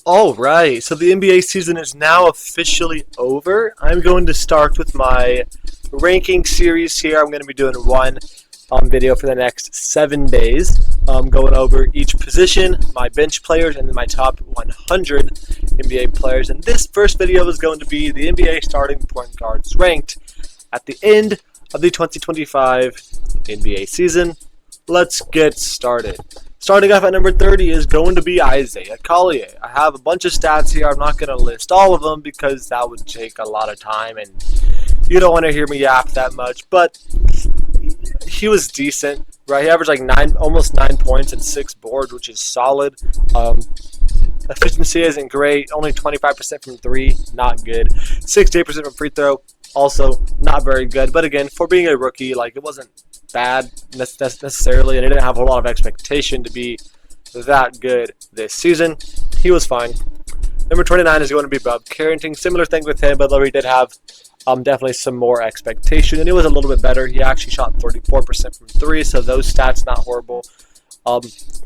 Alright, so the NBA season is now officially over. I'm going to start with my ranking series here. I'm going to be doing one video for the next 7 days, going over each position, my bench players, and then my top 100 NBA players. And this first video is going to be the NBA starting point guards ranked at the end of the 2025 NBA season. Let's get started. Starting off at number 30 is going to be Isaiah Collier. I have a bunch of stats here. I'm not going to list all of them because that would take a lot of time and you don't want to hear me yap that much, but he was decent, right? He averaged like almost 9 points and 6 boards, which is solid. Efficiency isn't great, only 25% from 3, not good. 68% from free throw, also not very good. But again, for being a rookie, like it wasn't bad necessarily, and he didn't have a whole lot of expectation to be that good this season. He was fine. Number 29 is going to be Bob Carrington. Similar thing with him, but though he did have definitely some more expectation, and it was a little bit better. He actually shot 34% from 3, so those stats not horrible.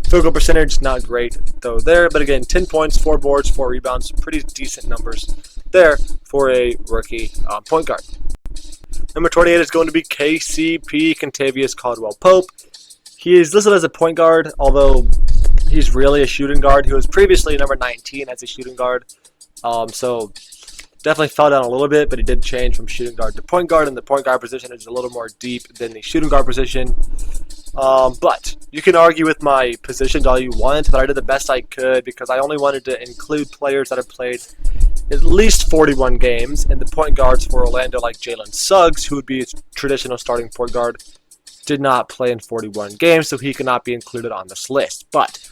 Field goal percentage not great though there, but again, 10 points, 4 boards, 4 rebounds, pretty decent numbers there for a rookie point guard. Number 28 is going to be KCP, Kentavious Caldwell-Pope. He is listed as a point guard, although he's really a shooting guard. He was previously number 19 as a shooting guard, so definitely fell down a little bit, but he did change from shooting guard to point guard, and the point guard position is a little more deep than the shooting guard position. But you can argue with my positions all you want, but I did the best I could because I only wanted to include players that have played at least 41 games, and the point guards for Orlando, like Jalen Suggs, who would be a traditional starting point guard, did not play in 41 games, so he could not be included on this list. But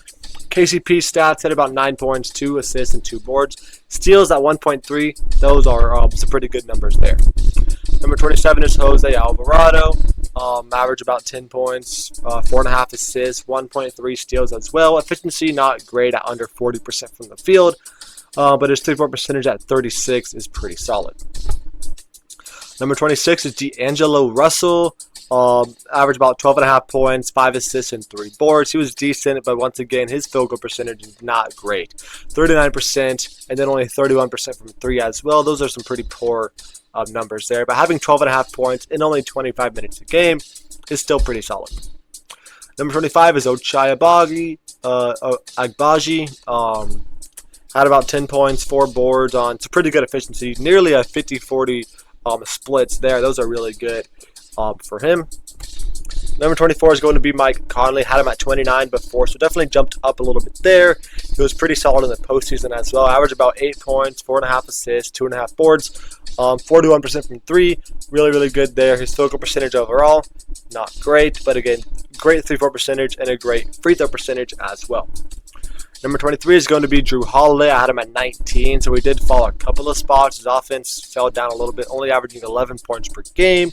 KCP stats had about 9 points, 2 assists, and 2 boards. Steals at 1.3. Those are some pretty good numbers there. Number 27 is Jose Alvarado. Average about 10 points, 4.5 assists, 1.3 steals as well. Efficiency not great at under 40% from the field, but his 3-point percentage at 36 is pretty solid. Number 26 is D'Angelo Russell. Average about 12.5 points, 5 assists, and 3 boards. He was decent, but once again, his field goal percentage is not great. 39%, and then only 31% from 3 as well. Those are some pretty poor numbers there. But having 12.5 points in only 25 minutes a game is still pretty solid. Number 25 is Ochai Agbaji. Had about 10 points, 4 boards on some pretty good efficiency. Nearly a 50-40 splits there. Those are really good for him. Number 24 is going to be Mike Conley. Had him at 29 before, so definitely jumped up a little bit there. He was pretty solid in the postseason as well. Averaged about 8 points, 4.5 assists, 2.5 boards, 41% from 3. Really, really good there. His field goal percentage overall, not great, but again, great 3-4 percentage and a great free throw percentage as well. Number 23 is going to be Jrue Holiday. I had him at 19, so he did fall a couple of spots. His offense fell down a little bit, only averaging 11 points per game.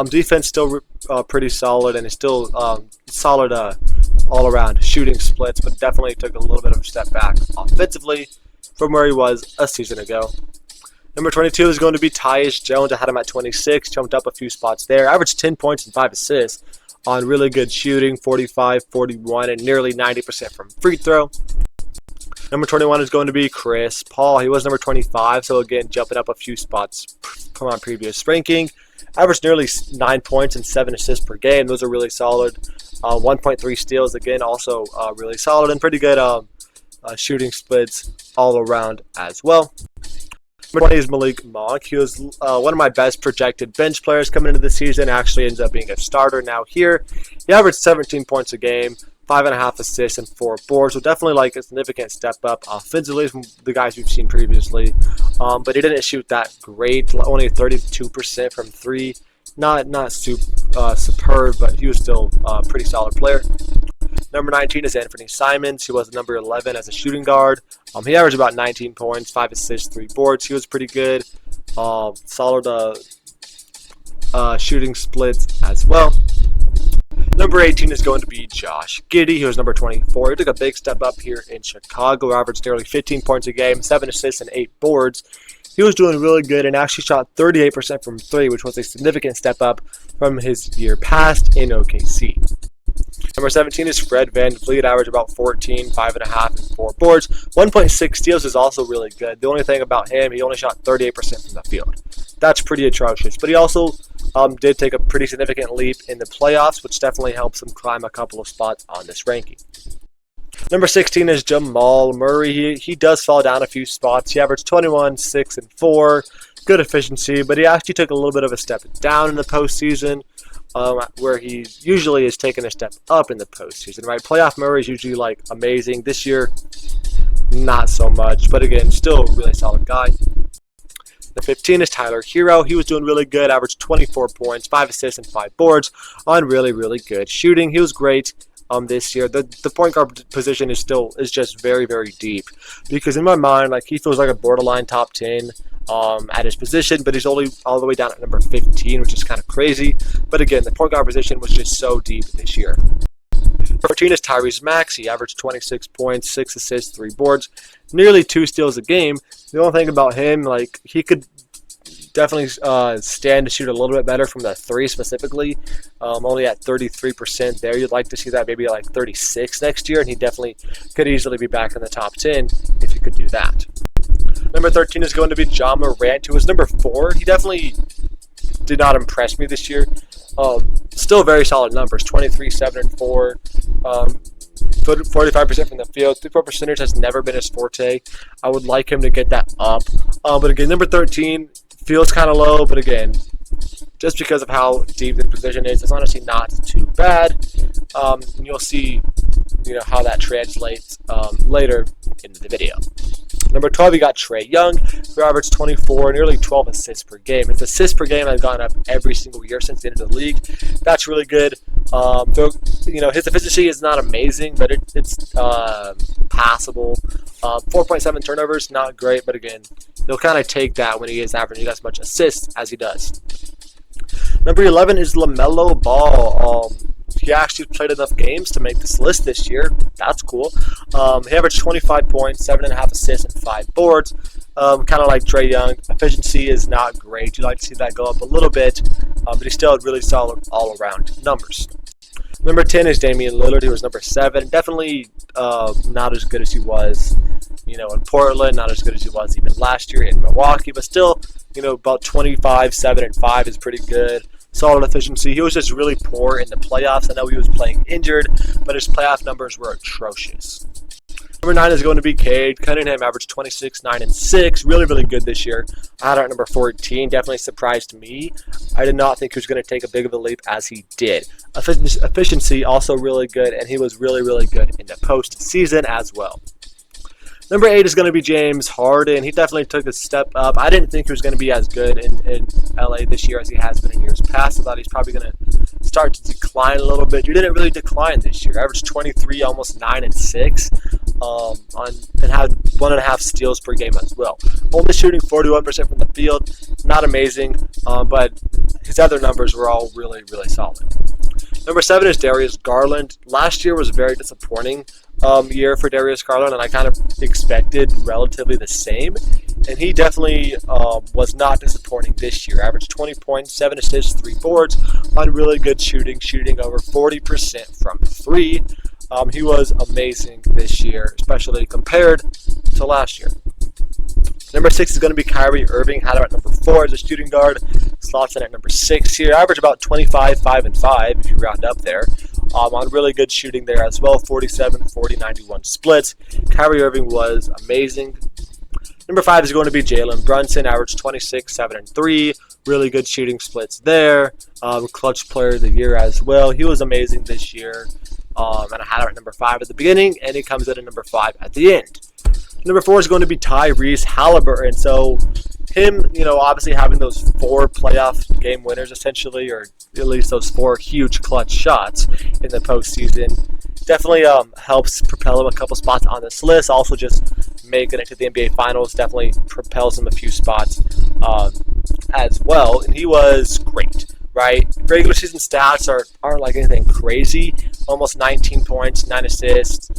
Defense still pretty solid, and is still solid all-around shooting splits, but definitely took a little bit of a step back offensively from where he was a season ago. Number 22 is going to be Tyus Jones. I had him at 26, jumped up a few spots there. Averaged 10 points and 5 assists on really good shooting, 45, 41, and nearly 90% from free throw. Number 21 is going to be Chris Paul. He was number 25, so again, jumping up a few spots from our previous ranking. Averaged nearly 9 points and 7 assists per game. Those are really solid. 1.3 steals, again, also really solid, and pretty good shooting splits all around as well. Number 20 is Malik Monk. He was one of my best projected bench players coming into the season. Actually ends up being a starter now here. He averaged 17 points a game, 5.5 assists, and 4 boards. So definitely like a significant step up offensively from the guys we've seen previously. But he didn't shoot that great. Only 32% from 3. Not superb, but he was still a pretty solid player. Number 19 is Anthony Simons. He was number 11 as a shooting guard. He averaged about 19 points, 5 assists, 3 boards. He was pretty good. Solid shooting splits as well. Number 18 is going to be Josh Giddey. He was number 24. He took a big step up here in Chicago. Averaged nearly 15 points a game, 7 assists, and 8 boards. He was doing really good and actually shot 38% from 3, which was a significant step up from his year past in OKC. Number 17 is Fred VanVleet, averaged about 14, 5.5, and 4 boards. 1.6 steals is also really good. The only thing about him, he only shot 38% from the field. That's pretty atrocious. But he also did take a pretty significant leap in the playoffs, which definitely helps him climb a couple of spots on this ranking. Number 16 is Jamal Murray. He does fall down a few spots. He averaged 21, 6, and 4. Good efficiency, but he actually took a little bit of a step down in the postseason, where he usually is taking a step up in the postseason, right? Playoff Murray is usually like amazing. This year, not so much, but again, still a really solid guy. The 15 is Tyler Hero. He was doing really good, averaged 24 points, 5 assists, and 5 boards on really, really good shooting. He was great this year. The point guard position is just very, very deep, because in my mind, like, he feels like a borderline top 10 at his position, but he's only all the way down at number 15, which is kind of crazy. But again, the point guard position was just so deep this year. 14 is Tyrese Maxey. He averaged 26 points, 6 assists, 3 boards, nearly 2 steals a game. The only thing about him, like, he could definitely stand to shoot a little bit better from the 3 specifically. Only at 33% there. You'd like to see that maybe like 36 next year, and he definitely could easily be back in the top 10 if he could do that. Number 13 is going to be Ja Morant, who was number 4. He definitely did not impress me this year. Still very solid numbers, 23, 7, and 4. 45% from the field. 3-point percentage has never been his forte. I would like him to get that up. But again, number 13 feels kind of low, but again, just because of how deep the position is, it's honestly not too bad. And you'll see, how that translates later in the video. Number 12, you got Trae Young, who averaged 24, nearly 12 assists per game. His assists per game has gone up every single year since the end of the league. That's really good. His efficiency is not amazing, but it's passable. 4.7 turnovers, not great, but again, they'll kind of take that when he is averaging as much assists as he does. Number 11 is LaMelo Ball. He actually played enough games to make this list this year. That's cool. He averaged 25 points, 7.5 assists, and 5 boards. Kind of like Trae Young. Efficiency is not great. You'd like to see that go up a little bit, but he still had really solid all-around numbers. Number 10 is Damian Lillard. He was number 7. Definitely not as good as he was, in Portland. Not as good as he was even last year in Milwaukee. But still, about 25, 7, and 5 is pretty good. Solid efficiency. He was just really poor in the playoffs. I know he was playing injured, but his playoff numbers were atrocious. Number 9 is going to be Cade Cunningham. Averaged 26, 9, and 6. Really, really good this year. I had him at number 14. Definitely surprised me. I did not think he was going to take a big of a leap as he did. Efficiency also really good, and he was really, really good in the postseason as well. Number 8 is going to be James Harden. He definitely took a step up. I didn't think he was going to be as good in LA this year as he has been in years past. I thought he's probably going to start to decline a little bit. He didn't really decline this year. Averaged 23, almost 9, and 6, and had 1.5 steals per game as well. Only shooting 41% from the field. Not amazing, but his other numbers were all really, really solid. Number 7 is Darius Garland. Last year was a very disappointing year for Darius Garland, and I kind of expected relatively the same. And he definitely was not disappointing this year. Averaged 20 points, 7 assists, 3 boards on really good shooting over 40% from 3. He was amazing this year, especially compared to last year. Number 6 is going to be Kyrie Irving. Had him at number 4 as a shooting guard. Slots in at number 6 here. Average about 25, 5, and 5 if you round up there. On really good shooting there as well. 47, 40, 91 splits. Kyrie Irving was amazing. Number 5 is going to be Jalen Brunson. Averaged 26, 7, and 3. Really good shooting splits there. Clutch player of the year as well. He was amazing this year. And I had him at number 5 at the beginning, and he comes in at number 5 at the end. Number 4 is going to be Tyrese Halliburton. So him, obviously having those 4 playoff game winners essentially, or at least those 4 huge clutch shots in the postseason, definitely helps propel him a couple spots on this list. Also, just making it to the NBA Finals definitely propels him a few spots as well. And he was great, right? Regular season stats aren't like anything crazy. Almost 19 points, 9 assists,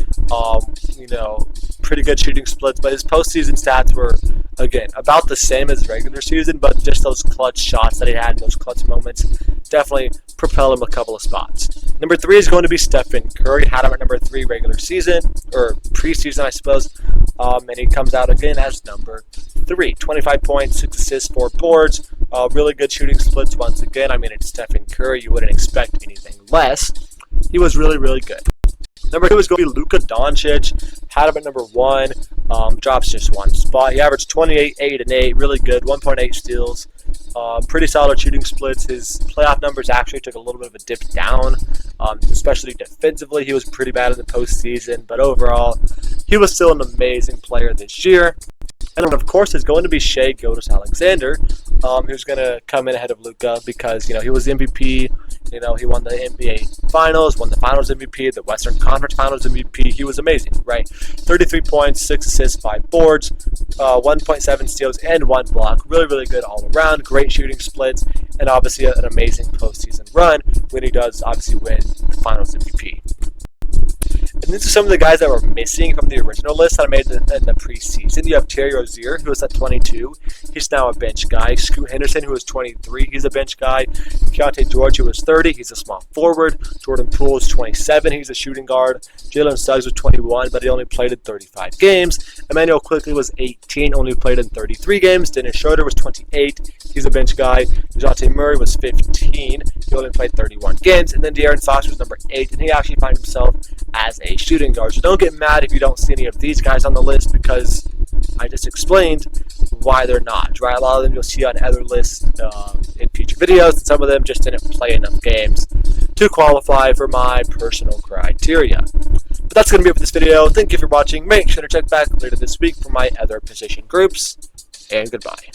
pretty good shooting splits. But his postseason stats were Again, about the same as regular season, but just those clutch shots that he had in those clutch moments definitely propel him a couple of spots. Number 3 is going to be Stephen Curry. Had him at number 3 regular season, or preseason, I suppose. And he comes out again as number 3. 25 points, 6 assists, 4 boards. Really good shooting splits once again. I mean, it's Stephen Curry. You wouldn't expect anything less. He was really, really good. Number 2 is going to be Luka Doncic. Had him at number 1. Drops just one spot. He averaged 28, 8, and 8. Really good. 1.8 steals. Pretty solid shooting splits. His playoff numbers actually took a little bit of a dip down, especially defensively. He was pretty bad in the postseason, but overall, he was still an amazing player this year. And of course, it's going to be Shai Gilgeous-Alexander, who's going to come in ahead of Luka because, he was the MVP. He won the NBA Finals, won the Finals MVP, the Western Conference Finals MVP. He was amazing, right? 33 points, 6 assists, 5 boards, 1.7 steals, and 1 block. Really, really good all around. Great shooting splits, and obviously an amazing postseason run when he does obviously win the Finals MVP. And these are some of the guys that were missing from the original list that I made in the preseason. You have Terry Rozier, who was at 22. He's now a bench guy. Scoot Henderson, who was 23. He's a bench guy. Keontae George, who was 30. He's a small forward. Jordan Poole is 27. He's a shooting guard. Jalen Suggs was 21, but he only played in 35 games. Emmanuel Quickley was 18, only played in 33 games. Dennis Schroeder was 28. He's a bench guy. DeJounte Murray was 15. He only played 31 games. And then De'Aaron Fox was number 8, and he actually found himself as a shooting guard. So don't get mad if you don't see any of these guys on the list because I just explained why they're not, right? A lot of them you'll see on other lists in future videos, and some of them just didn't play enough games to qualify for my personal criteria. But that's going to be it for this video. Thank you for watching. Make sure to check back later this week for my other position groups, and goodbye.